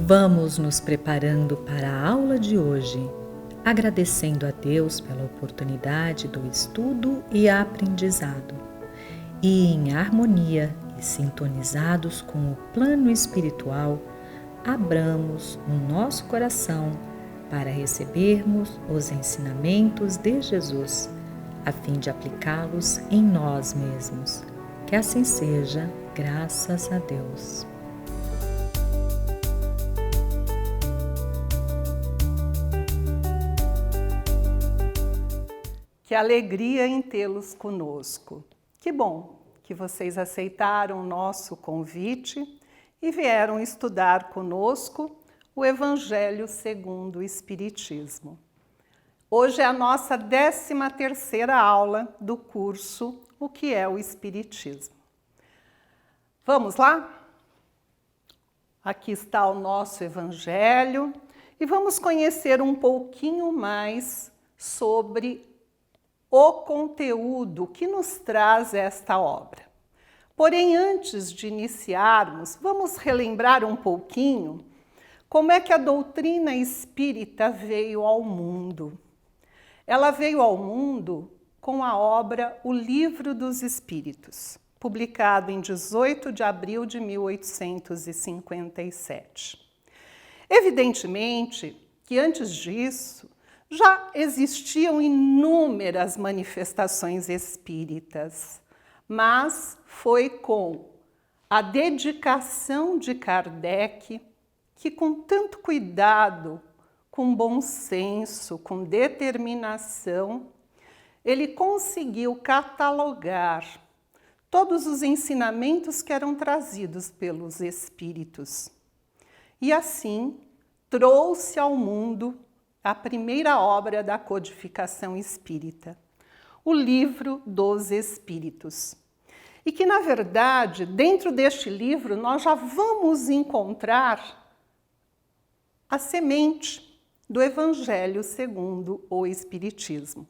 Vamos nos preparando para a aula de hoje, agradecendo a Deus pela oportunidade do estudo e aprendizado, e em harmonia e sintonizados com o plano espiritual, abramos o nosso coração para recebermos os ensinamentos de Jesus, a fim de aplicá-los em nós mesmos. Que assim seja, graças a Deus. Que alegria em tê-los conosco. Que bom que vocês aceitaram o nosso convite e vieram estudar conosco o Evangelho segundo o Espiritismo. Hoje é a nossa 13ª aula do curso O que é o Espiritismo. Vamos lá? Aqui está o nosso Evangelho e vamos conhecer um pouquinho mais sobre o conteúdo que nos traz esta obra. Porém, antes de iniciarmos, vamos relembrar um pouquinho como é que a doutrina espírita veio ao mundo. Ela veio ao mundo com a obra O Livro dos Espíritos, publicado em 18 de abril de 1857. Evidentemente que antes disso, já existiam inúmeras manifestações espíritas, mas foi com a dedicação de Kardec que, com tanto cuidado, com bom senso, com determinação, ele conseguiu catalogar todos os ensinamentos que eram trazidos pelos espíritos. E assim trouxe ao mundo a primeira obra da codificação espírita, o Livro dos Espíritos. E que, na verdade, dentro deste livro, nós já vamos encontrar a semente do Evangelho segundo o Espiritismo.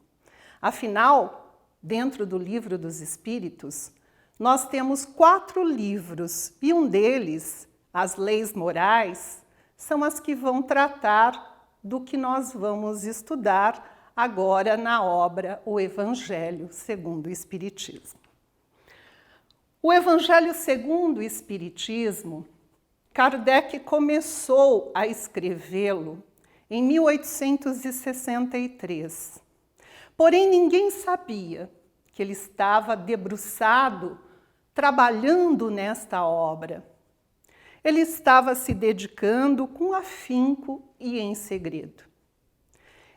Afinal, dentro do Livro dos Espíritos, nós temos 4 livros, e um deles, as leis morais, são as que vão tratar do que nós vamos estudar agora na obra O Evangelho segundo o Espiritismo. O Evangelho segundo o Espiritismo, Kardec começou a escrevê-lo em 1863. Porém, ninguém sabia que ele estava debruçado, trabalhando nesta obra. Ele estava se dedicando com afinco e em segredo.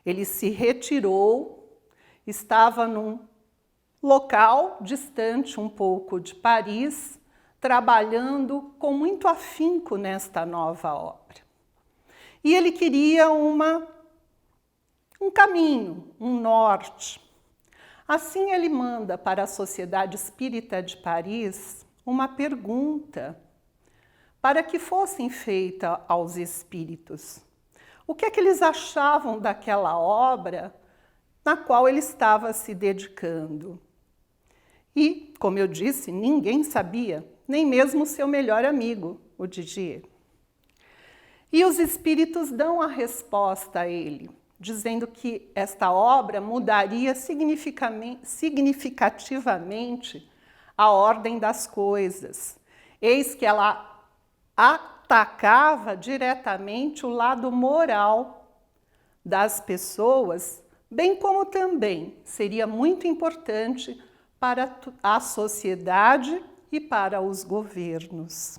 Ele se retirou, estava num local distante um pouco de Paris, trabalhando com muito afinco nesta nova obra. E ele queria um caminho, um norte. Assim ele manda para a Sociedade Espírita de Paris uma pergunta para que fossem feitas aos espíritos. O que é que eles achavam daquela obra na qual ele estava se dedicando? E, como eu disse, ninguém sabia, nem mesmo seu melhor amigo, o Didier. E os espíritos dão a resposta a ele, dizendo que esta obra mudaria significativamente a ordem das coisas. Eis que ela atacava diretamente o lado moral das pessoas, bem como também seria muito importante para a sociedade e para os governos.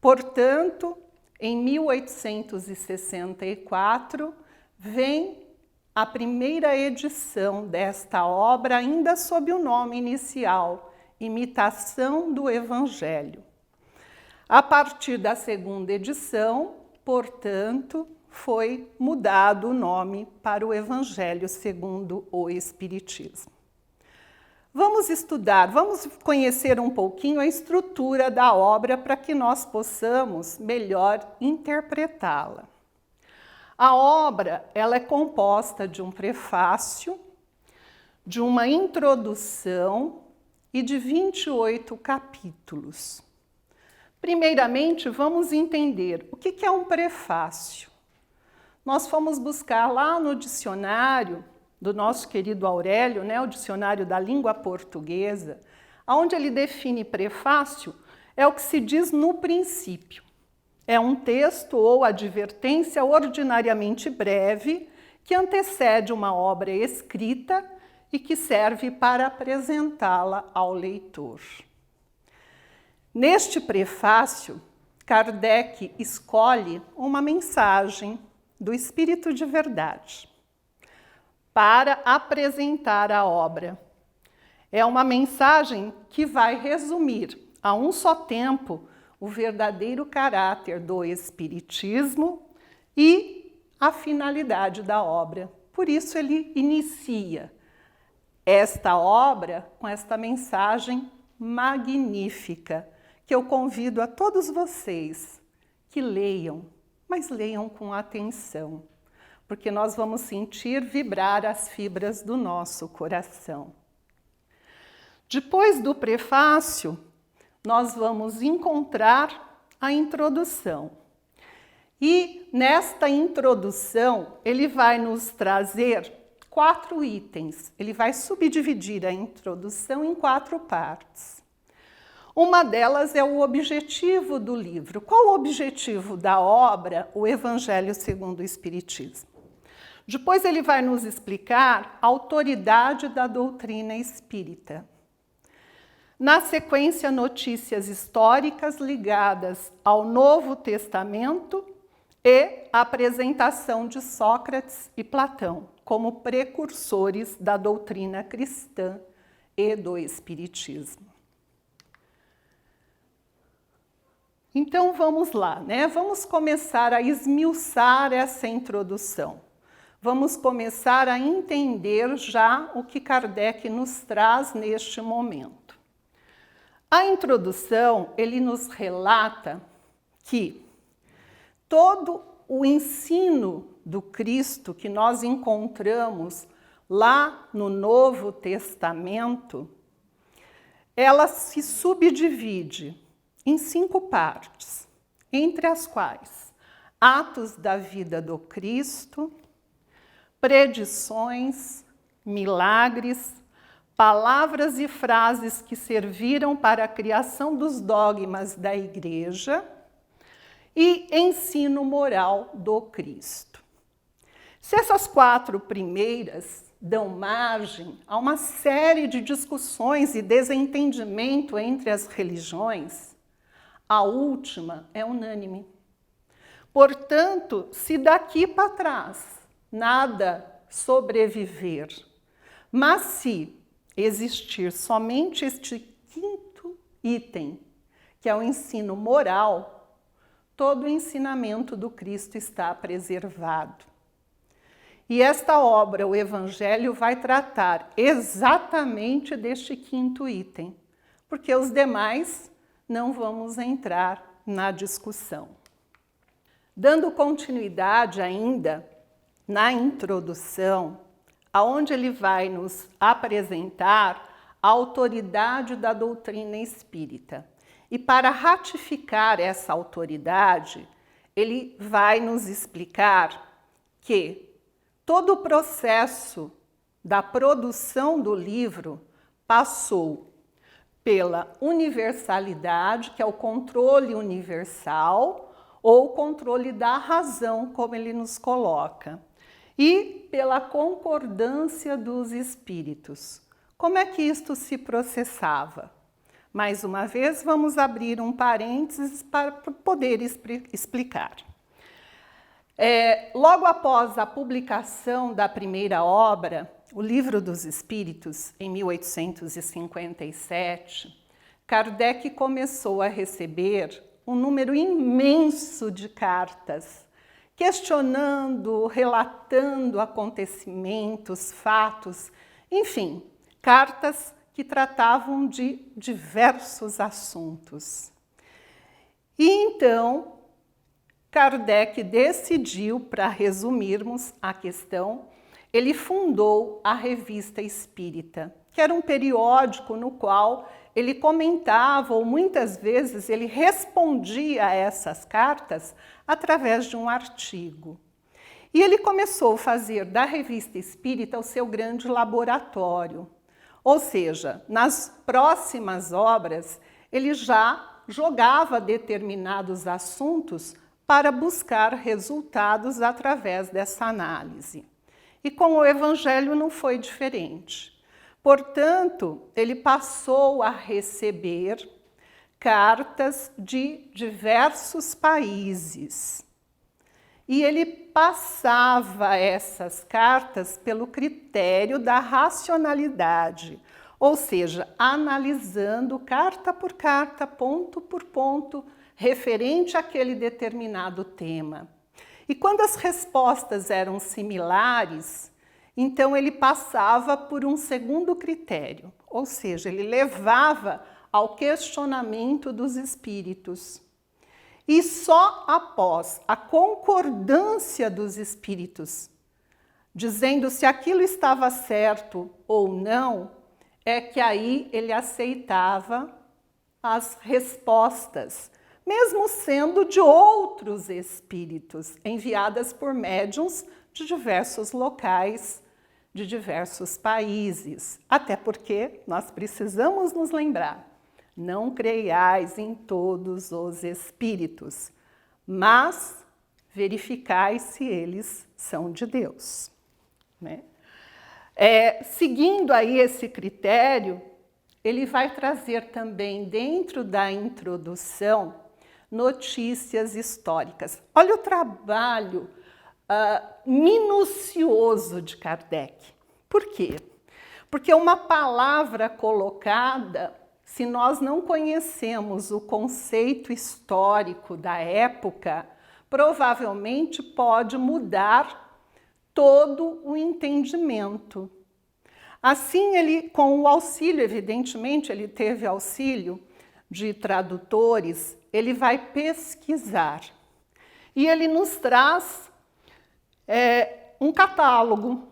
Portanto, em 1864, vem a primeira edição desta obra, ainda sob o nome inicial, Imitação do Evangelho. A partir da segunda edição, portanto, foi mudado o nome para o Evangelho segundo o Espiritismo. Vamos estudar, vamos conhecer um pouquinho a estrutura da obra para que nós possamos melhor interpretá-la. A obra ela é composta de um prefácio, de uma introdução e de 28 capítulos. Primeiramente, vamos entender o que é um prefácio. Nós fomos buscar lá no dicionário do nosso querido Aurélio, né, o dicionário da língua portuguesa, onde ele define prefácio, é o que se diz no princípio. É um texto ou advertência ordinariamente breve que antecede uma obra escrita e que serve para apresentá-la ao leitor. Neste prefácio, Kardec escolhe uma mensagem do Espírito de Verdade para apresentar a obra. É uma mensagem que vai resumir a um só tempo o verdadeiro caráter do Espiritismo e a finalidade da obra. Por isso ele inicia esta obra com esta mensagem magnífica, que eu convido a todos vocês que leiam, mas leiam com atenção, porque nós vamos sentir vibrar as fibras do nosso coração. Depois do prefácio, nós vamos encontrar a introdução. E nesta introdução, ele vai nos trazer 4 itens. Ele vai subdividir a introdução em 4 partes. Uma delas é o objetivo do livro. Qual o objetivo da obra, o Evangelho segundo o Espiritismo? Depois ele vai nos explicar a autoridade da doutrina espírita. Na sequência, notícias históricas ligadas ao Novo Testamento e a apresentação de Sócrates e Platão como precursores da doutrina cristã e do Espiritismo. Então vamos lá, né? Vamos começar a esmiuçar essa introdução. Vamos começar a entender já o que Kardec nos traz neste momento. A introdução, ele nos relata que todo o ensino do Cristo que nós encontramos lá no Novo Testamento, ela se subdivide em 5 partes, entre as quais atos da vida do Cristo, predições, milagres, palavras e frases que serviram para a criação dos dogmas da Igreja e ensino moral do Cristo. Se essas 4 primeiras dão margem a uma série de discussões e desentendimento entre as religiões, a última é unânime. Portanto, se daqui para trás nada sobreviver, mas se existir somente este 5º item, que é o ensino moral, todo o ensinamento do Cristo está preservado. E esta obra, o Evangelho, vai tratar exatamente deste 5º item, porque os demais não vamos entrar na discussão. Dando continuidade ainda na introdução, aonde ele vai nos apresentar a autoridade da doutrina espírita. E para ratificar essa autoridade, ele vai nos explicar que todo o processo da produção do livro passou pela universalidade, que é o controle universal, ou controle da razão, como ele nos coloca, e pela concordância dos espíritos. Como é que isto se processava? Mais uma vez, vamos abrir um parênteses para poder explicar. Logo após a publicação da primeira obra, O Livro dos Espíritos, em 1857, Kardec começou a receber um número imenso de cartas, questionando, relatando acontecimentos, fatos, enfim, cartas que tratavam de diversos assuntos. E então, Kardec decidiu, para resumirmos a questão, ele fundou a Revista Espírita, que era um periódico no qual ele comentava ou muitas vezes ele respondia a essas cartas através de um artigo. E ele começou a fazer da Revista Espírita o seu grande laboratório. Ou seja, nas próximas obras, ele já jogava determinados assuntos para buscar resultados através dessa análise. E com o Evangelho não foi diferente. Portanto, ele passou a receber cartas de diversos países. E ele passava essas cartas pelo critério da racionalidade, ou seja, analisando carta por carta, ponto por ponto, referente àquele determinado tema. E quando as respostas eram similares, então ele passava por um segundo critério, ou seja, ele levava ao questionamento dos espíritos. E só após a concordância dos espíritos, dizendo se aquilo estava certo ou não, é que aí ele aceitava as respostas, mesmo sendo de outros espíritos, enviadas por médiuns de diversos locais, de diversos países. Até porque nós precisamos nos lembrar, não creiais em todos os espíritos, mas verificai se eles são de Deus, né? Seguindo aí esse critério, ele vai trazer também dentro da introdução notícias históricas. Olha o trabalho minucioso de Kardec. Por quê? Porque uma palavra colocada, se nós não conhecemos o conceito histórico da época, provavelmente pode mudar todo o entendimento. Assim, ele, com o auxílio, evidentemente, ele teve auxílio de tradutores, ele vai pesquisar. E ele nos traz um catálogo,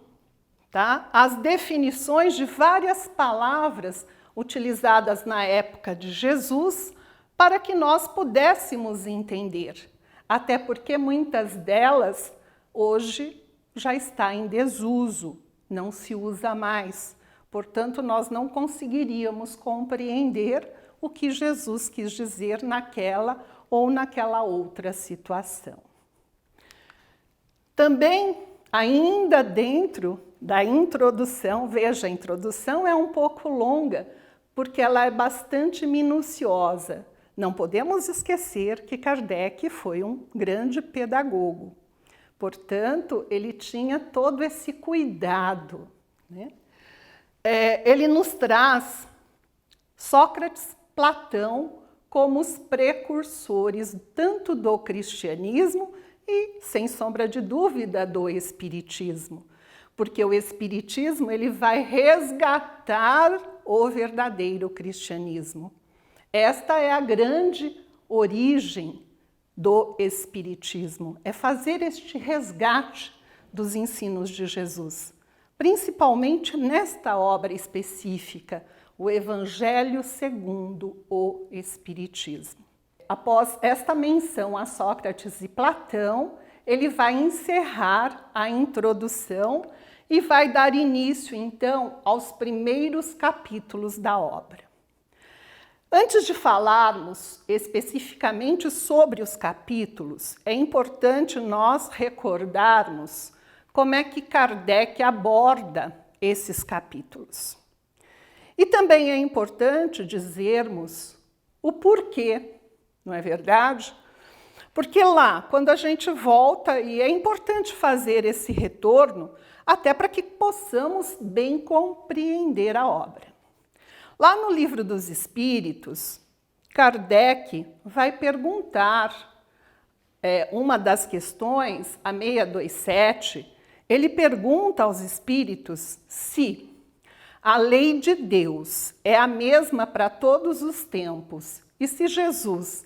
tá? As definições de várias palavras utilizadas na época de Jesus, para que nós pudéssemos entender. Até porque muitas delas hoje já está em desuso, não se usa mais. Portanto, nós não conseguiríamos compreender o que Jesus quis dizer naquela ou naquela outra situação. Também, ainda dentro da introdução, veja, a introdução é um pouco longa, porque ela é bastante minuciosa. Não podemos esquecer que Kardec foi um grande pedagogo. Portanto, ele tinha todo esse cuidado, né? Ele nos traz Sócrates, Platão, como os precursores tanto do cristianismo e, sem sombra de dúvida, do espiritismo. Porque o espiritismo ele vai resgatar o verdadeiro cristianismo. Esta é a grande origem do espiritismo, é fazer este resgate dos ensinos de Jesus, principalmente nesta obra específica, o Evangelho segundo o Espiritismo. Após esta menção a Sócrates e Platão, ele vai encerrar a introdução e vai dar início, então, aos primeiros capítulos da obra. Antes de falarmos especificamente sobre os capítulos, é importante nós recordarmos como é que Kardec aborda esses capítulos. E também é importante dizermos o porquê, não é verdade? Porque lá, quando a gente volta, e é importante fazer esse retorno, até para que possamos bem compreender a obra. Lá no Livro dos Espíritos, Kardec vai perguntar, uma das questões, a 627, ele pergunta aos espíritos se a lei de Deus é a mesma para todos os tempos e se Jesus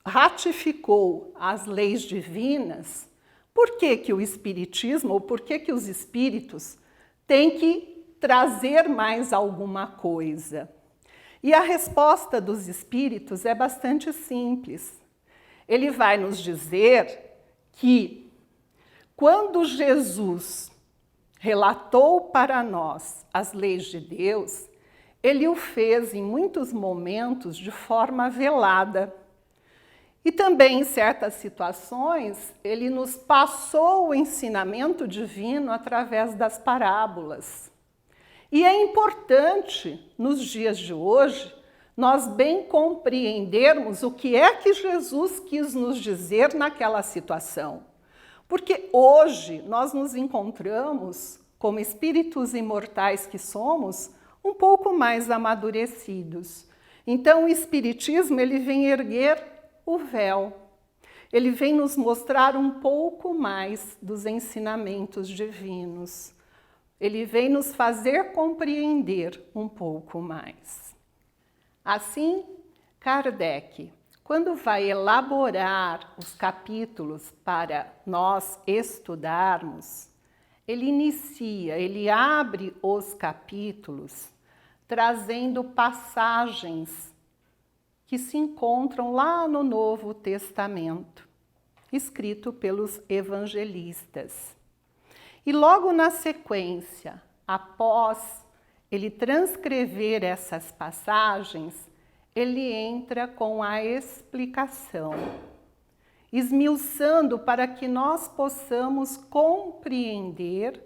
ratificou as leis divinas, por que que o espiritismo, ou por que que os espíritos têm que trazer mais alguma coisa? E a resposta dos espíritos é bastante simples. Ele vai nos dizer que quando Jesus relatou para nós as leis de Deus, ele o fez em muitos momentos de forma velada. E também, em certas situações, ele nos passou o ensinamento divino através das parábolas. E é importante, nos dias de hoje, nós bem compreendermos o que é que Jesus quis nos dizer naquela situação. Porque hoje nós nos encontramos, como espíritos imortais que somos, um pouco mais amadurecidos. Então o Espiritismo ele vem erguer o véu. Ele vem nos mostrar um pouco mais dos ensinamentos divinos. Ele vem nos fazer compreender um pouco mais. Assim, Kardec, quando vai elaborar os capítulos para nós estudarmos, ele abre os capítulos trazendo passagens que se encontram lá no Novo Testamento, escrito pelos evangelistas. E logo na sequência, após ele transcrever essas passagens, ele entra com a explicação, esmiuçando para que nós possamos compreender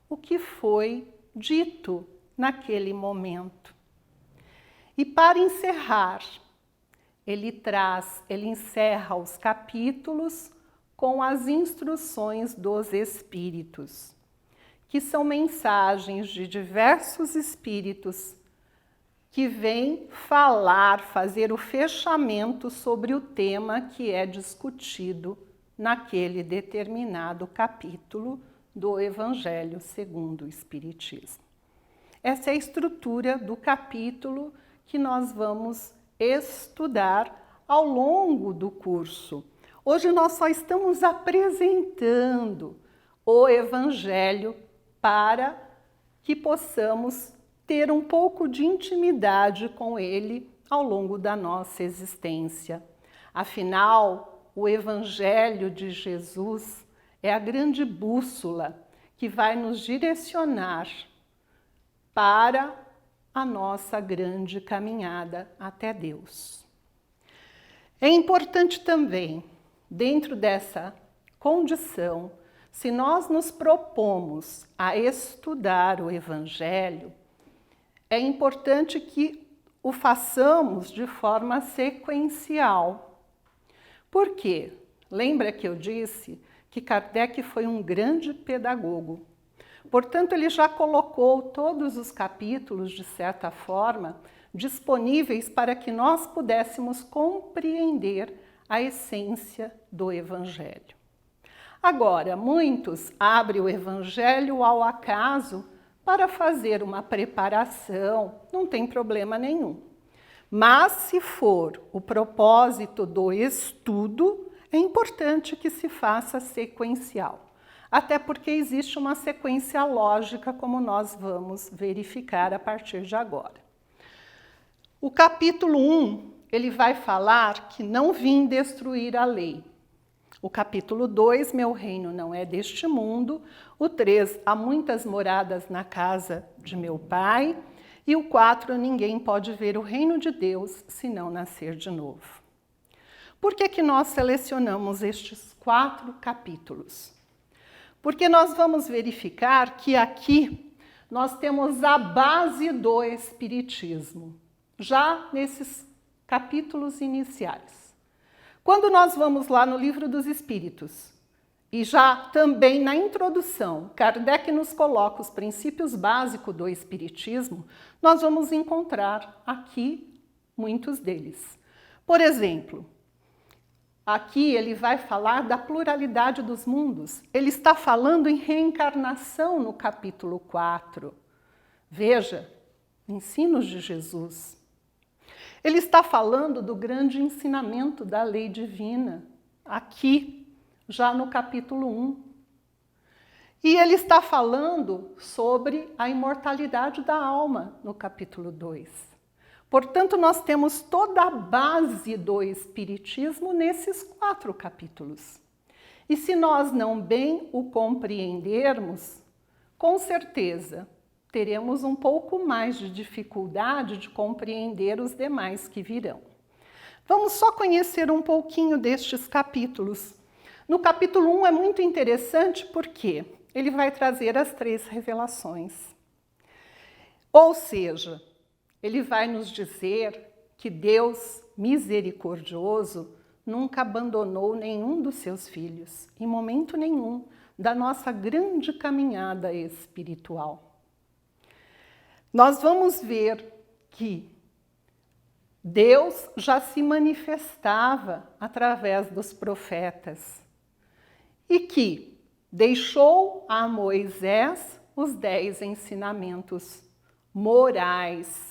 o que foi dito naquele momento. E para encerrar, ele encerra os capítulos com as instruções dos espíritos, que são mensagens de diversos espíritos que vêm fazer o fechamento sobre o tema que é discutido naquele determinado capítulo do Evangelho segundo o Espiritismo. Essa é a estrutura do capítulo que nós vamos estudar ao longo do curso. Hoje nós só estamos apresentando o Evangelho para que possamos ter um pouco de intimidade com ele ao longo da nossa existência. Afinal, o Evangelho de Jesus é a grande bússola que vai nos direcionar para a nossa grande caminhada até Deus. É importante também, dentro dessa condição, se nós nos propomos a estudar o Evangelho, é importante que o façamos de forma sequencial. Por quê? Lembra que eu disse que Kardec foi um grande pedagogo. Portanto, ele já colocou todos os capítulos, de certa forma, disponíveis para que nós pudéssemos compreender a essência do Evangelho. Agora, muitos abrem o Evangelho ao acaso para fazer uma preparação, não tem problema nenhum. Mas, se for o propósito do estudo, é importante que se faça sequencial. Até porque existe uma sequência lógica, como nós vamos verificar a partir de agora. O capítulo 1, ele vai falar que não vim destruir a lei. O capítulo 2, meu reino não é deste mundo. O 3, há muitas moradas na casa de meu pai. E o 4, ninguém pode ver o reino de Deus se não nascer de novo. Por que nós selecionamos estes 4 capítulos? Porque nós vamos verificar que aqui nós temos a base do Espiritismo, já nesses capítulos iniciais. Quando nós vamos lá no Livro dos Espíritos, e já também na introdução, Kardec nos coloca os princípios básicos do Espiritismo, nós vamos encontrar aqui muitos deles. Por exemplo, aqui ele vai falar da pluralidade dos mundos. Ele está falando em reencarnação no capítulo 4. Veja, ensinos de Jesus. Ele está falando do grande ensinamento da lei divina, aqui, já no capítulo 1. E ele está falando sobre a imortalidade da alma, no capítulo 2. Portanto, nós temos toda a base do Espiritismo nesses 4 capítulos. E se nós não bem o compreendermos, com certeza teremos um pouco mais de dificuldade de compreender os demais que virão. Vamos só conhecer um pouquinho destes capítulos. No capítulo 1 é muito interessante porque ele vai trazer as 3 revelações. Ou seja, ele vai nos dizer que Deus misericordioso nunca abandonou nenhum dos seus filhos, em momento nenhum da nossa grande caminhada espiritual. Nós vamos ver que Deus já se manifestava através dos profetas e que deixou a Moisés os 10 ensinamentos morais.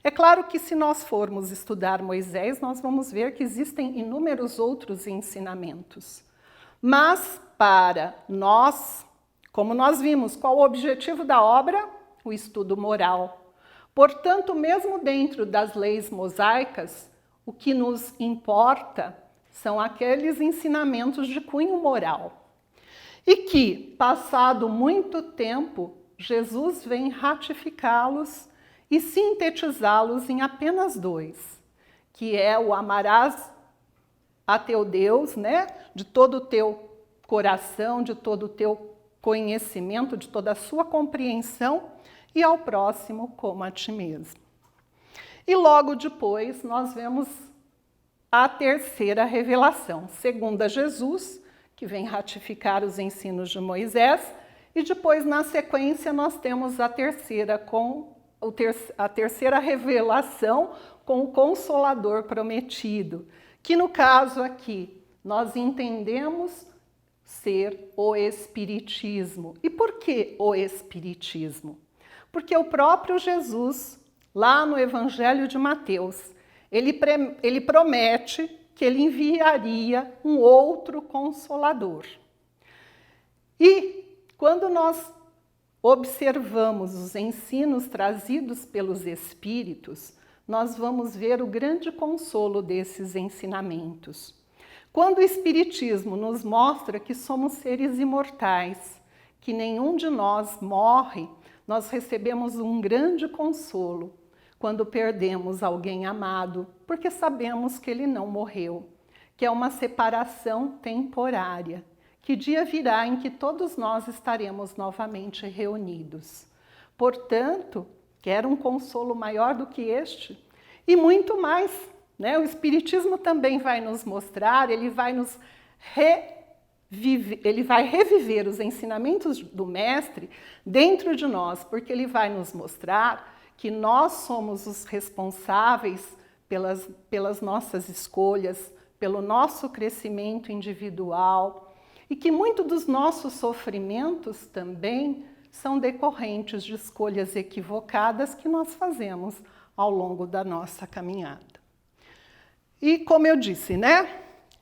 É claro que se nós formos estudar Moisés, nós vamos ver que existem inúmeros outros ensinamentos. Mas para nós, como nós vimos, qual o objetivo da obra? O estudo moral. Portanto, mesmo dentro das leis mosaicas, o que nos importa são aqueles ensinamentos de cunho moral. E que, passado muito tempo, Jesus vem ratificá-los e sintetizá-los em apenas 2, que é o amarás a teu Deus, de todo o teu coração, de todo o teu conhecimento, de toda a sua compreensão, e ao próximo como a ti mesmo. E logo depois nós vemos a 3ª revelação, segundo a Jesus, que vem ratificar os ensinos de Moisés, e depois, na sequência, nós temos a 3ª revelação com o Consolador prometido, que no caso aqui nós entendemos ser o Espiritismo. E por que o Espiritismo? Porque o próprio Jesus, lá no Evangelho de Mateus, ele promete que ele enviaria um outro Consolador. E quando nós observamos os ensinos trazidos pelos Espíritos, nós vamos ver o grande consolo desses ensinamentos. Quando o Espiritismo nos mostra que somos seres imortais, que nenhum de nós morre, nós recebemos um grande consolo quando perdemos alguém amado, porque sabemos que ele não morreu, que é uma separação temporária, que dia virá em que todos nós estaremos novamente reunidos. Portanto, quer um consolo maior do que este? E muito mais, O Espiritismo também vai nos mostrar, ele vai reviver os ensinamentos do Mestre dentro de nós, porque ele vai nos mostrar que nós somos os responsáveis pelas nossas escolhas, pelo nosso crescimento individual, e que muito dos nossos sofrimentos também são decorrentes de escolhas equivocadas que nós fazemos ao longo da nossa caminhada. E como eu disse,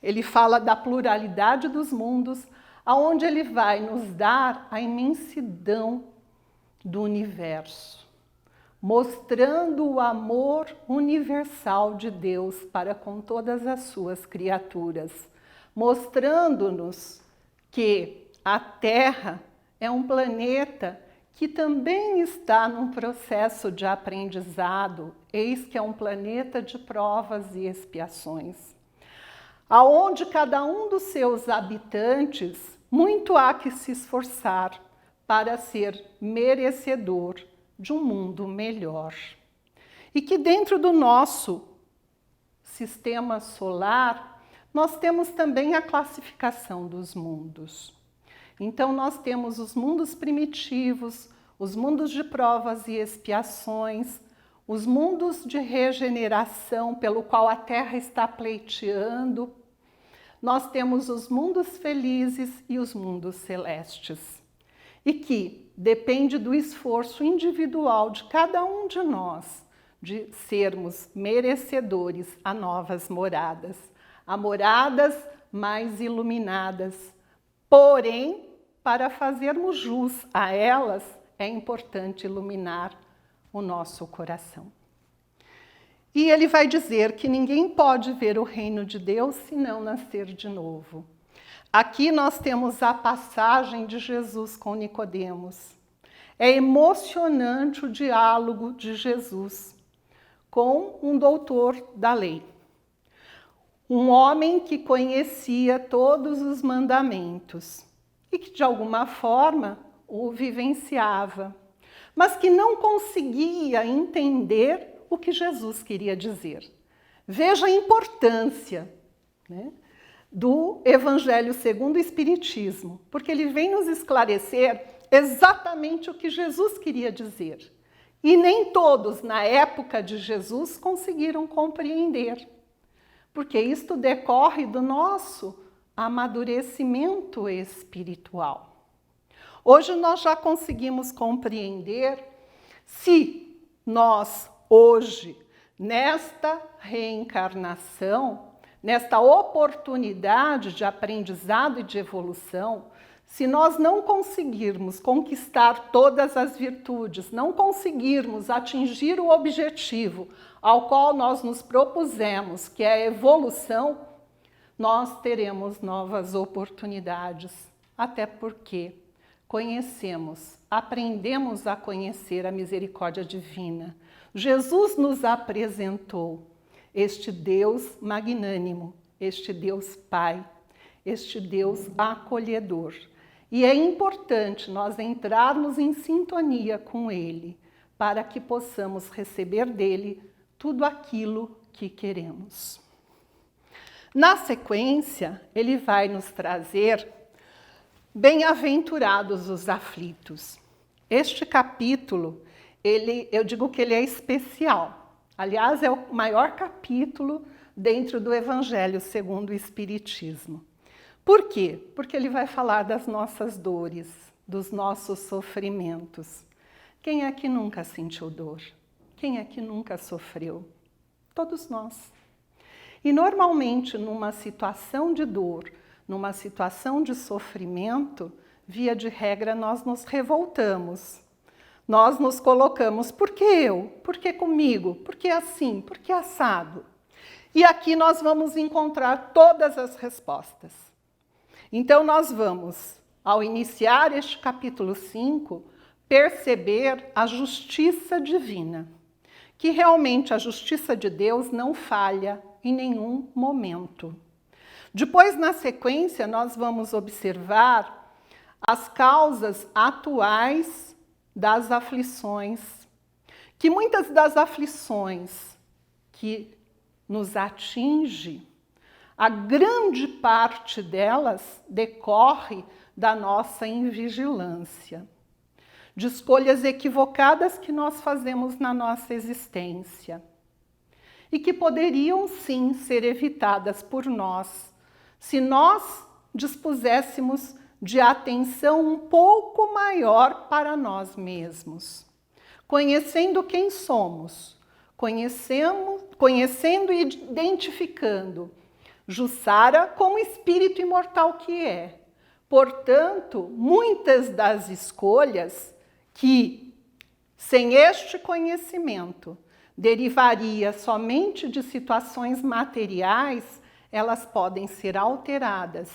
Ele fala da pluralidade dos mundos, aonde ele vai nos dar a imensidão do universo, mostrando o amor universal de Deus para com todas as suas criaturas, mostrando-nos que a Terra é um planeta que também está num processo de aprendizado, eis que é um planeta de provas e expiações, aonde cada um dos seus habitantes muito há que se esforçar para ser merecedor de um mundo melhor. E que dentro do nosso sistema solar, nós temos também a classificação dos mundos. Então, nós temos os mundos primitivos, os mundos de provas e expiações, os mundos de regeneração pelo qual a Terra está pleiteando. Nós temos os mundos felizes e os mundos celestes. E que depende do esforço individual de cada um de nós de sermos merecedores a novas moradas, a moradas mais iluminadas. Porém, para fazermos jus a elas, é importante iluminar o nosso coração. E ele vai dizer que ninguém pode ver o reino de Deus se não nascer de novo. Aqui nós temos a passagem de Jesus com Nicodemos. É emocionante o diálogo de Jesus com um doutor da lei. Um homem que conhecia todos os mandamentos e que de alguma forma o vivenciava, mas que não conseguia entender o que Jesus queria dizer. Veja a importância, né, do Evangelho segundo o Espiritismo, porque ele vem nos esclarecer exatamente o que Jesus queria dizer. E nem todos, na época de Jesus, conseguiram compreender, porque isto decorre do nosso amadurecimento espiritual. Hoje nós já conseguimos compreender se nós, hoje, nesta reencarnação, nesta oportunidade de aprendizado e de evolução, se nós não conseguirmos conquistar todas as virtudes, não conseguirmos atingir o objetivo ao qual nós nos propusemos, que é a evolução, nós teremos novas oportunidades, até porque aprendemos a conhecer a misericórdia divina. Jesus nos apresentou este Deus magnânimo, este Deus Pai, este Deus acolhedor. E é importante nós entrarmos em sintonia com Ele, para que possamos receber dele tudo aquilo que queremos. Na sequência, ele vai nos trazer bem-aventurados os aflitos. Este capítulo, eu digo que ele é especial. Aliás, é o maior capítulo dentro do Evangelho segundo o Espiritismo. Por quê? Porque ele vai falar das nossas dores, dos nossos sofrimentos. Quem é que nunca sentiu dor? Quem é que nunca sofreu? Todos nós. E normalmente, numa situação de dor, numa situação de sofrimento, via de regra, nós nos revoltamos. Nós nos colocamos, por que eu? Por que comigo? Por que assim? Por que assado? E aqui nós vamos encontrar todas as respostas. Então nós vamos, ao iniciar este capítulo 5, perceber a justiça divina, que realmente a justiça de Deus não falha em nenhum momento. Depois, na sequência, nós vamos observar as causas atuais das aflições, que muitas das aflições que nos atinge, a grande parte delas decorre da nossa invigilância, de escolhas equivocadas que nós fazemos na nossa existência e que poderiam sim ser evitadas por nós, se nós dispuséssemos de atenção um pouco maior para nós mesmos, conhecendo quem somos, conhecendo e identificando Jussara como espírito imortal que é. Portanto, muitas das escolhas que, sem este conhecimento, derivaria somente de situações materiais, elas podem ser alteradas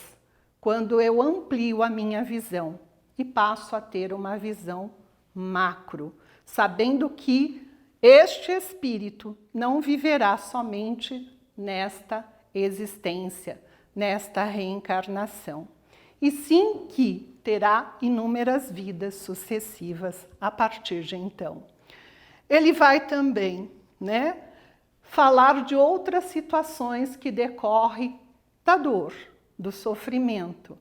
quando eu amplio a minha visão e passo a ter uma visão macro, sabendo que este espírito não viverá somente nesta existência, nesta reencarnação, e sim que terá inúmeras vidas sucessivas a partir de então. Ele vai também, falar de outras situações que decorrem da dor, do sofrimento,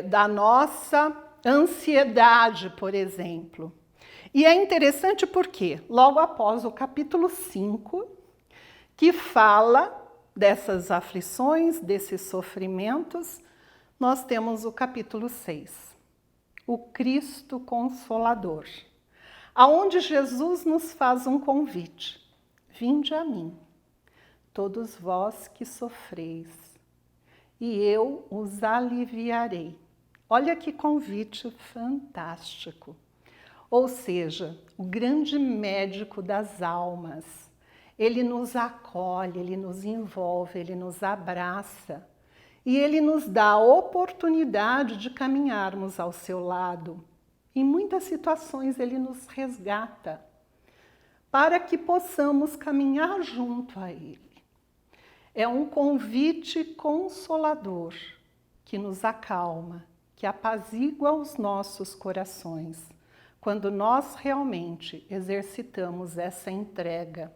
da nossa ansiedade, por exemplo. E é interessante porque, logo após o capítulo 5, que fala dessas aflições, desses sofrimentos, nós temos o capítulo 6, o Cristo Consolador, aonde Jesus nos faz um convite. Vinde a mim, todos vós que sofreis, e eu os aliviarei. Olha que convite fantástico. Ou seja, o grande médico das almas, Ele nos acolhe, Ele nos envolve, Ele nos abraça. E Ele nos dá a oportunidade de caminharmos ao seu lado. Em muitas situações Ele nos resgata, para que possamos caminhar junto a Ele. É um convite consolador que nos acalma, que apazigua os nossos corações, quando nós realmente exercitamos essa entrega.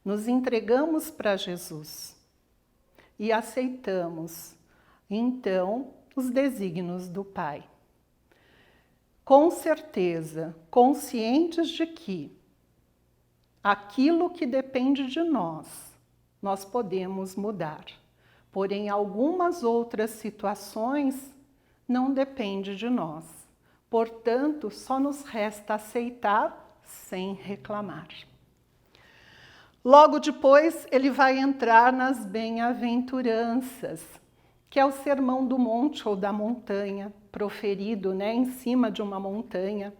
Nos entregamos para Jesus e aceitamos, então, os desígnios do Pai. Com certeza, conscientes de que aquilo que depende de nós podemos mudar. Porém, algumas outras situações não dependem de nós. Portanto, só nos resta aceitar sem reclamar. Logo depois, ele vai entrar nas bem-aventuranças, que é o sermão do monte ou da montanha, proferido, em cima de uma montanha,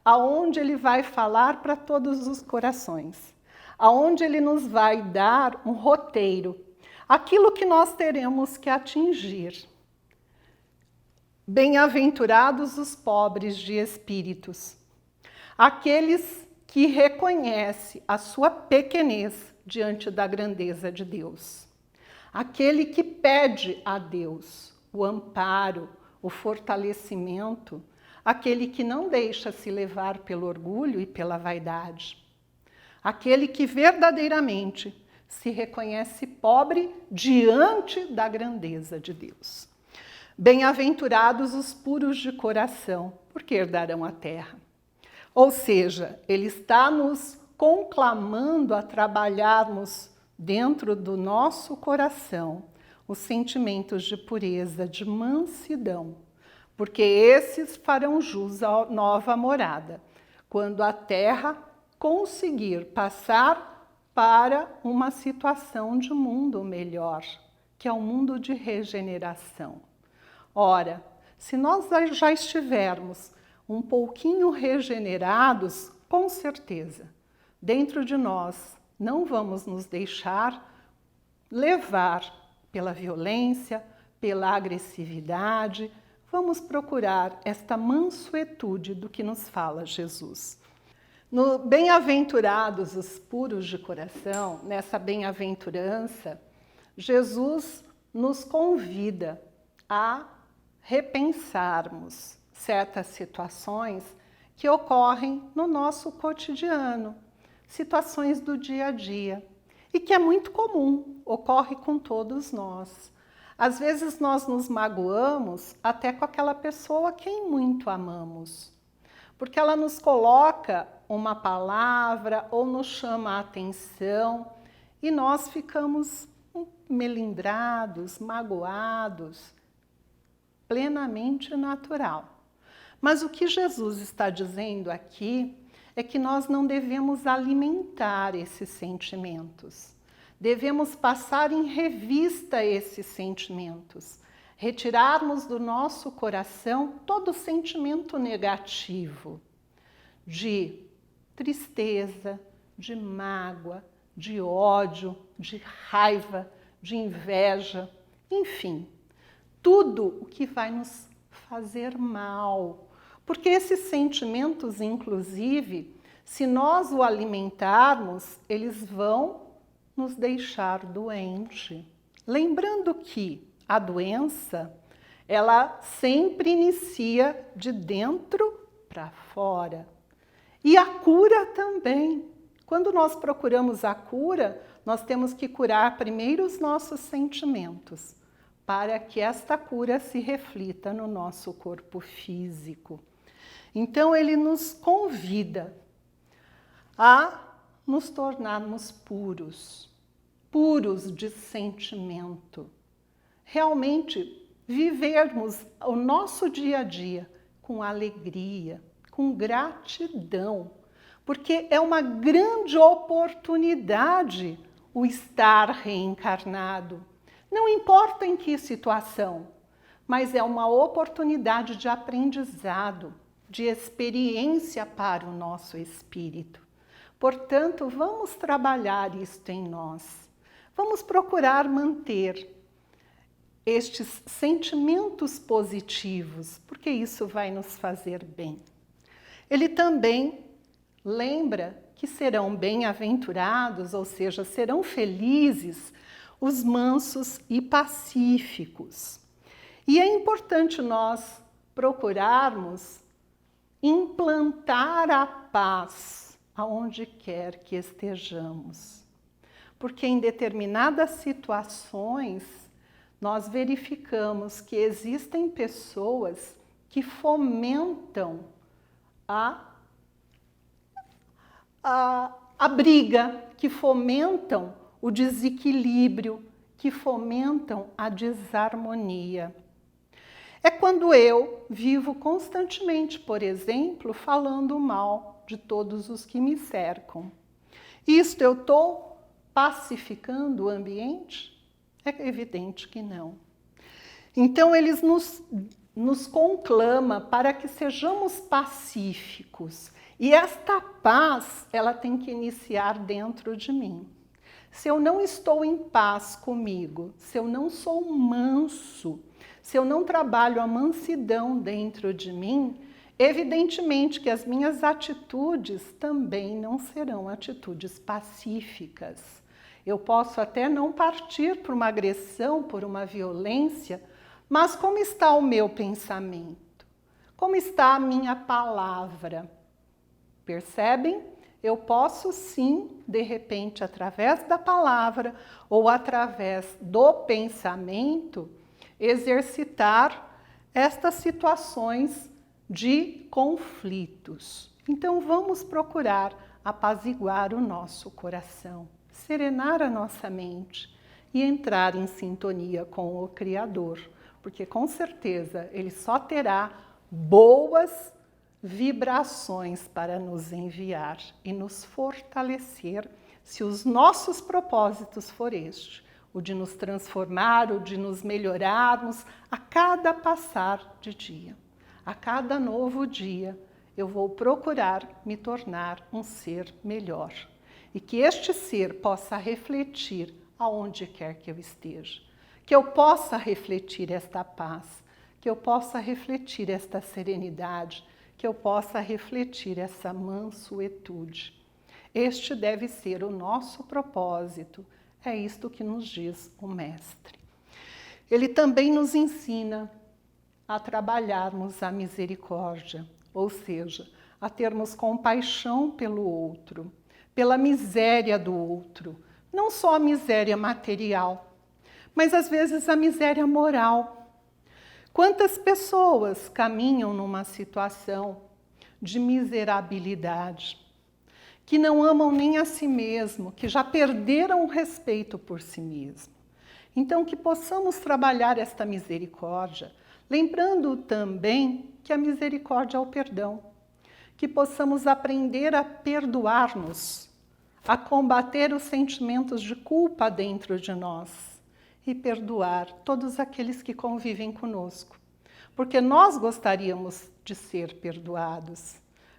aonde ele vai falar para todos os corações, aonde ele nos vai dar um roteiro, aquilo que nós teremos que atingir. Bem-aventurados os pobres de espíritos, aqueles que reconhecem a sua pequenez diante da grandeza de Deus. Aquele que pede a Deus o amparo, o fortalecimento, aquele que não deixa se levar pelo orgulho e pela vaidade. Aquele que verdadeiramente se reconhece pobre diante da grandeza de Deus. Bem-aventurados os puros de coração, porque herdarão a terra. Ou seja, ele está nos conclamando a trabalharmos dentro do nosso coração os sentimentos de pureza, de mansidão, porque esses farão jus à nova morada, quando a terra conseguir passar para uma situação de mundo melhor, que é um mundo de regeneração. Ora, se nós já estivermos um pouquinho regenerados, com certeza, dentro de nós não vamos nos deixar levar pela violência, pela agressividade. Vamos procurar esta mansuetude do que nos fala Jesus. No Bem-aventurados os puros de coração, nessa bem-aventurança, Jesus nos convida a repensarmos certas situações que ocorrem no nosso cotidiano, situações do dia a dia, e que é muito comum, ocorre com todos nós. Às vezes nós nos magoamos até com aquela pessoa a quem muito amamos, porque ela nos coloca uma palavra ou nos chama a atenção e nós ficamos melindrados, magoados, plenamente natural. Mas o que Jesus está dizendo aqui é que nós não devemos alimentar esses sentimentos. Devemos passar em revista esses sentimentos, retirarmos do nosso coração todo sentimento negativo, de tristeza, de mágoa, de ódio, de raiva, de inveja, enfim, tudo o que vai nos fazer mal. Porque esses sentimentos, inclusive, se nós o alimentarmos, eles vão nos deixar doente. Lembrando que a doença, ela sempre inicia de dentro para fora. E a cura também. Quando nós procuramos a cura, nós temos que curar primeiro os nossos sentimentos, para que esta cura se reflita no nosso corpo físico. Então, ele nos convida a nos tornarmos puros, puros de sentimento. Realmente, vivermos o nosso dia a dia com alegria, com gratidão, porque é uma grande oportunidade o estar reencarnado. Não importa em que situação, mas é uma oportunidade de aprendizado, de experiência para o nosso espírito. Portanto, vamos trabalhar isto em nós. Vamos procurar manter estes sentimentos positivos, porque isso vai nos fazer bem. Ele também lembra que serão bem-aventurados, ou seja, serão felizes, os mansos e pacíficos. E é importante nós procurarmos implantar a paz aonde quer que estejamos. Porque em determinadas situações, nós verificamos que existem pessoas que fomentam a briga, que fomentam o desequilíbrio, que fomentam a desarmonia. É quando eu vivo constantemente, por exemplo, falando mal de todos os que me cercam. Isto eu estou pacificando o ambiente? É evidente que não. Então, eles nos conclama para que sejamos pacíficos. E esta paz, ela tem que iniciar dentro de mim. Se eu não estou em paz comigo, se eu não sou manso, se eu não trabalho a mansidão dentro de mim, evidentemente que as minhas atitudes também não serão atitudes pacíficas. Eu posso até não partir por uma agressão, por uma violência, mas como está o meu pensamento? Como está a minha palavra? Percebem? Eu posso sim, de repente, através da palavra ou através do pensamento, exercitar estas situações de conflitos. Então, vamos procurar apaziguar o nosso coração, serenar a nossa mente e entrar em sintonia com o Criador, porque com certeza Ele só terá boas vibrações para nos enviar e nos fortalecer se os nossos propósitos for este, o de nos transformar, o de nos melhorarmos a cada passar de dia. A cada novo dia eu vou procurar me tornar um ser melhor e que este ser possa refletir aonde quer que eu esteja, que eu possa refletir esta paz, que eu possa refletir esta serenidade, que eu possa refletir essa mansuetude. Este deve ser o nosso propósito, é isto que nos diz o Mestre. Ele também nos ensina a trabalharmos a misericórdia, ou seja, a termos compaixão pelo outro, pela miséria do outro, não só a miséria material, mas às vezes a miséria moral. Quantas pessoas caminham numa situação de miserabilidade, que não amam nem a si mesmo, que já perderam o respeito por si mesmo? Então, que possamos trabalhar esta misericórdia, lembrando também que a misericórdia é o perdão, que possamos aprender a perdoar-nos, a combater os sentimentos de culpa dentro de nós, e perdoar todos aqueles que convivem conosco. Porque nós gostaríamos de ser perdoados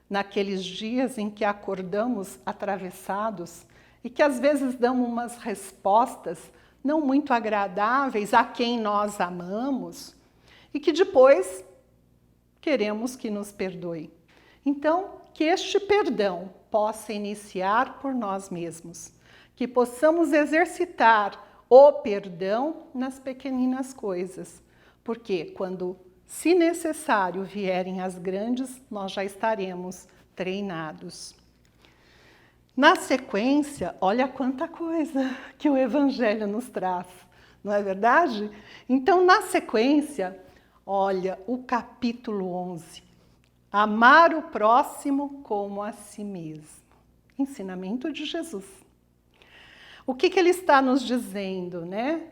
naqueles dias em que acordamos atravessados e que às vezes damos umas respostas não muito agradáveis a quem nós amamos e que depois queremos que nos perdoe. Então, que este perdão possa iniciar por nós mesmos, que possamos exercitar o perdão nas pequeninas coisas, porque quando, se necessário, vierem as grandes, nós já estaremos treinados. Na sequência, olha quanta coisa que o Evangelho nos traz, não é verdade? Então, na sequência, olha o capítulo 11, amar o próximo como a si mesmo, ensinamento de Jesus. O que ele está nos dizendo, né?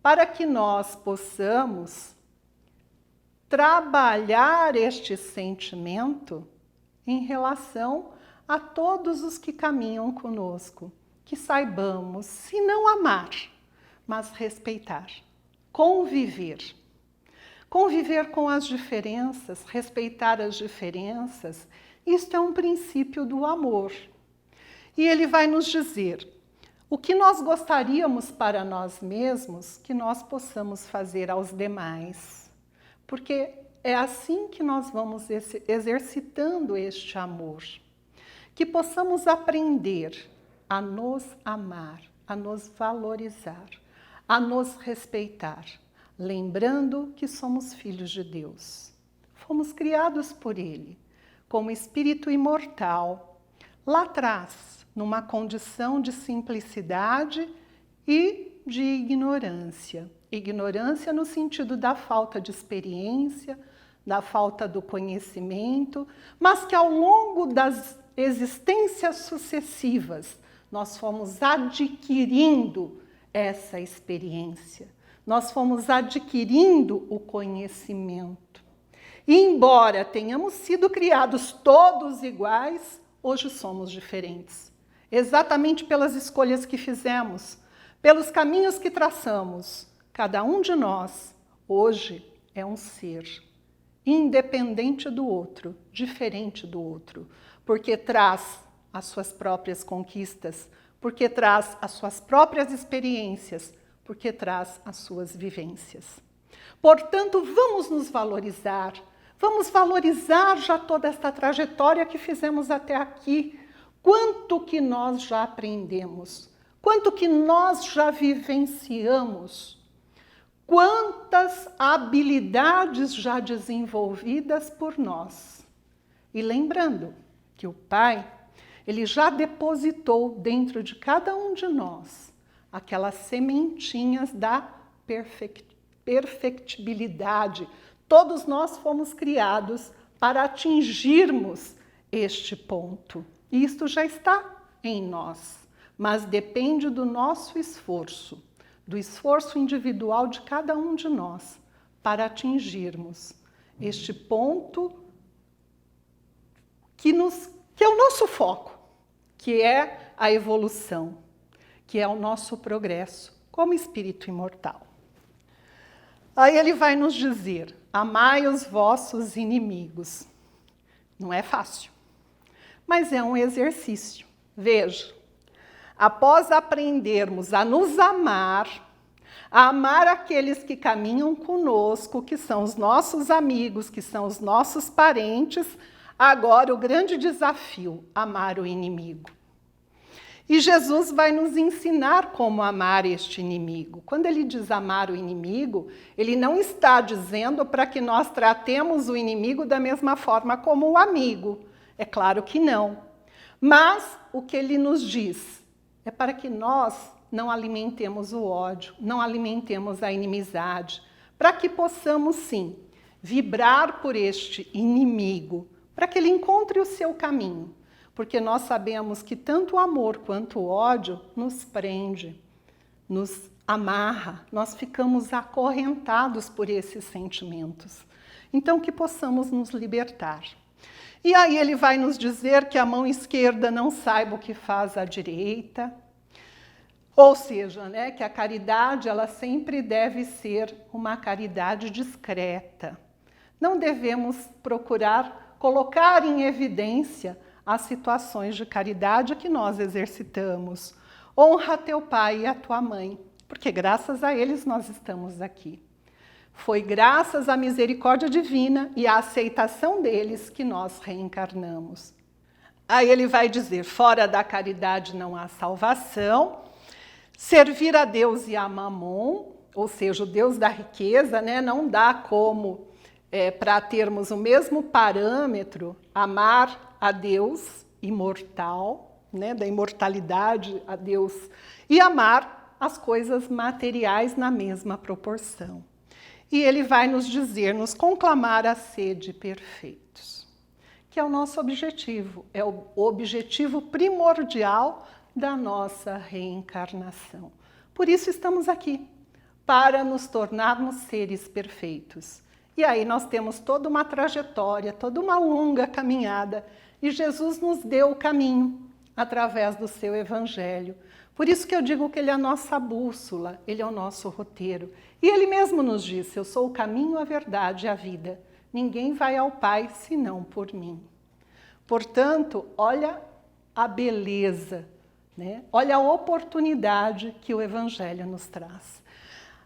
Para que nós possamos trabalhar este sentimento em relação a todos os que caminham conosco, que saibamos, se não amar, mas respeitar, conviver. Conviver com as diferenças, respeitar as diferenças, isto é um princípio do amor. E ele vai nos dizer o que nós gostaríamos para nós mesmos que nós possamos fazer aos demais. Porque é assim que nós vamos exercitando este amor. Que possamos aprender a nos amar, a nos valorizar, a nos respeitar, lembrando que somos filhos de Deus. Fomos criados por Ele, como espírito imortal, lá atrás, numa condição de simplicidade e de ignorância. Ignorância no sentido da falta de experiência, da falta do conhecimento, mas que ao longo das existências sucessivas, nós fomos adquirindo essa experiência, nós fomos adquirindo o conhecimento. E embora tenhamos sido criados todos iguais, hoje somos diferentes. Exatamente pelas escolhas que fizemos, pelos caminhos que traçamos. Cada um de nós, hoje, é um ser independente do outro, diferente do outro, porque traz as suas próprias conquistas, porque traz as suas próprias experiências, porque traz as suas vivências. Portanto, vamos nos valorizar, vamos valorizar já toda esta trajetória que fizemos até aqui. Quanto que nós já aprendemos, quanto que nós já vivenciamos, quantas habilidades já desenvolvidas por nós. E lembrando que o Pai, Ele já depositou dentro de cada um de nós aquelas sementinhas da perfectibilidade. Todos nós fomos criados para atingirmos este ponto. E isto já está em nós, mas depende do nosso esforço, do esforço individual de cada um de nós para atingirmos este ponto que é o nosso foco, que é a evolução, que é o nosso progresso como espírito imortal. Aí ele vai nos dizer: amai os vossos inimigos. Não é fácil, mas é um exercício. Veja, após aprendermos a nos amar, a amar aqueles que caminham conosco, que são os nossos amigos, que são os nossos parentes, agora o grande desafio, amar o inimigo. E Jesus vai nos ensinar como amar este inimigo. Quando ele diz amar o inimigo, ele não está dizendo para que nós tratemos o inimigo da mesma forma como o amigo. É claro que não. Mas o que ele nos diz é para que nós não alimentemos o ódio, não alimentemos a inimizade, para que possamos, sim, vibrar por este inimigo, para que ele encontre o seu caminho. Porque nós sabemos que tanto o amor quanto o ódio nos prende, nos amarra, nós ficamos acorrentados por esses sentimentos. Então, que possamos nos libertar. E aí ele vai nos dizer que a mão esquerda não saiba o que faz a direita, ou seja, né, que a caridade ela sempre deve ser uma caridade discreta. Não devemos procurar colocar em evidência as situações de caridade que nós exercitamos. Honra teu pai e a tua mãe, porque graças a eles nós estamos aqui. Foi graças à misericórdia divina e à aceitação deles que nós reencarnamos. Aí ele vai dizer, fora da caridade não há salvação, servir a Deus e a Mamon, ou seja, o Deus da riqueza, né, não dá como, para termos o mesmo parâmetro, amar a Deus imortal, né, da imortalidade a Deus, e amar as coisas materiais na mesma proporção. E ele vai nos dizer, nos conclamar a sede perfeitos, que é o nosso objetivo, é o objetivo primordial da nossa reencarnação. Por isso estamos aqui, para nos tornarmos seres perfeitos. E aí nós temos toda uma trajetória, toda uma longa caminhada, e Jesus nos deu o caminho através do seu evangelho. Por isso que eu digo que ele é a nossa bússola, ele é o nosso roteiro. E ele mesmo nos disse, eu sou o caminho, a verdade e a vida. Ninguém vai ao Pai senão por mim. Portanto, olha a beleza, né? Olha a oportunidade que o Evangelho nos traz.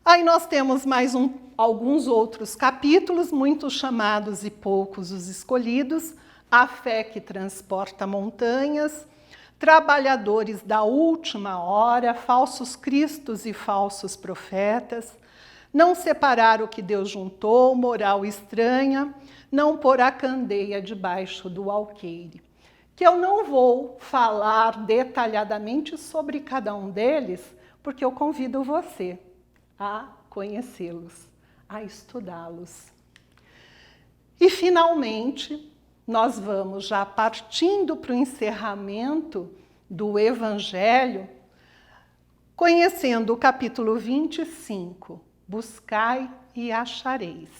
Aí nós temos mais alguns outros capítulos, muitos chamados e poucos os escolhidos, a fé que transporta montanhas, trabalhadores da última hora, falsos cristos e falsos profetas, não separar o que Deus juntou, moral estranha, não pôr a candeia debaixo do alqueire. Que eu não vou falar detalhadamente sobre cada um deles, porque eu convido você a conhecê-los, a estudá-los. E, finalmente, nós vamos já partindo para o encerramento do Evangelho, conhecendo o capítulo 25, buscai e achareis.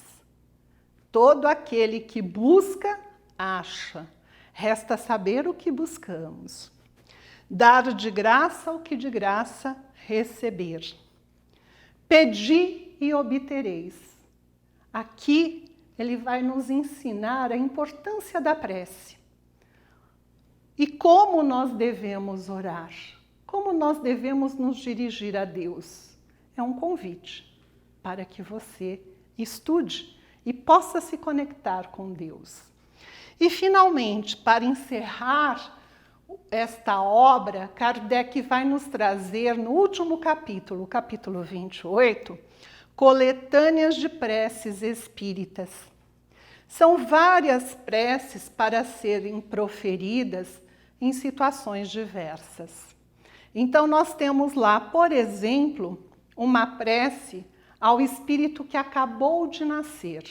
Todo aquele que busca, acha. Resta saber o que buscamos. Dar de graça o que de graça receber. Pedi e obtereis. Aqui ele vai nos ensinar a importância da prece. E como nós devemos orar. Como nós devemos nos dirigir a Deus. É um convite para que você estude e possa se conectar com Deus. E, finalmente, para encerrar esta obra, Kardec vai nos trazer, no último capítulo, o capítulo 28, coletâneas de preces espíritas. São várias preces para serem proferidas em situações diversas. Então, nós temos lá, por exemplo, uma prece ao espírito que acabou de nascer.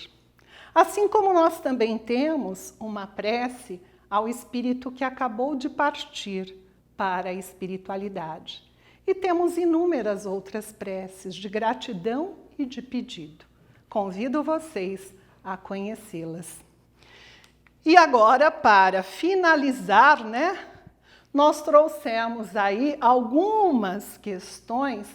Assim como nós também temos uma prece ao espírito que acabou de partir para a espiritualidade. E temos inúmeras outras preces de gratidão e de pedido. Convido vocês a conhecê-las. E agora, para finalizar, nós trouxemos aí algumas questões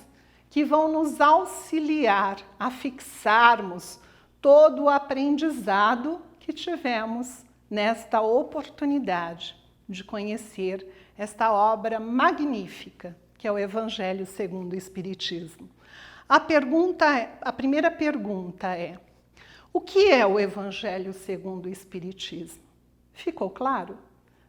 que vão nos auxiliar a fixarmos todo o aprendizado que tivemos nesta oportunidade de conhecer esta obra magnífica, que é o Evangelho segundo o Espiritismo. A primeira pergunta é: o que é o Evangelho segundo o Espiritismo? Ficou claro?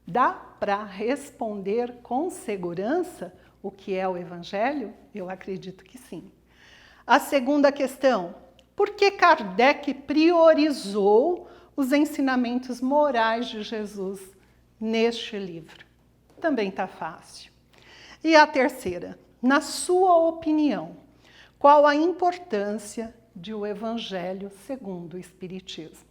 Dá para responder com segurança o que é o Evangelho? Eu acredito que sim. A segunda questão: por que Kardec priorizou os ensinamentos morais de Jesus neste livro? Também está fácil. E a terceira: na sua opinião, qual a importância de o Evangelho segundo o Espiritismo?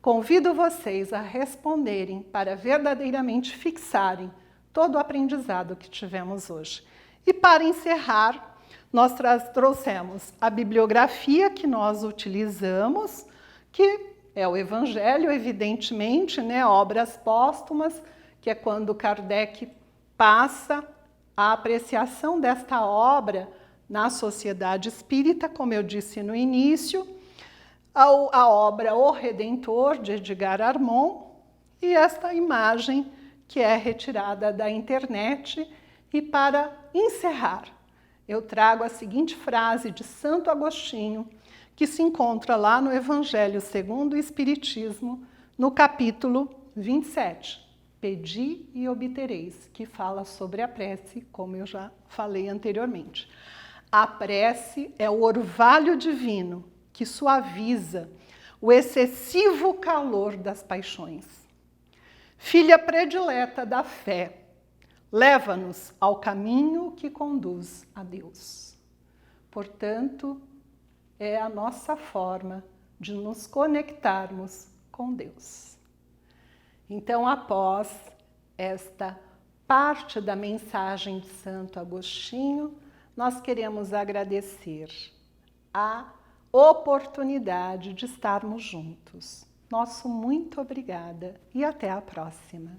Convido vocês a responderem para verdadeiramente fixarem todo o aprendizado que tivemos hoje. E para encerrar, nós trouxemos a bibliografia que nós utilizamos, que é o Evangelho, evidentemente, obras póstumas, que é quando Kardec passa a apreciação desta obra na sociedade espírita, como eu disse no início, a obra O Redentor, de Edgar Armond, e esta imagem que é retirada da internet. E para encerrar, eu trago a seguinte frase de Santo Agostinho, que se encontra lá no Evangelho segundo o Espiritismo, no capítulo 27, Pedi e obtereis, que fala sobre a prece, como eu já falei anteriormente. A prece é o orvalho divino que suaviza o excessivo calor das paixões. Filha predileta da fé, leva-nos ao caminho que conduz a Deus. Portanto, é a nossa forma de nos conectarmos com Deus. Então, após esta parte da mensagem de Santo Agostinho, nós queremos agradecer a oportunidade de estarmos juntos. Nosso muito obrigada e até a próxima.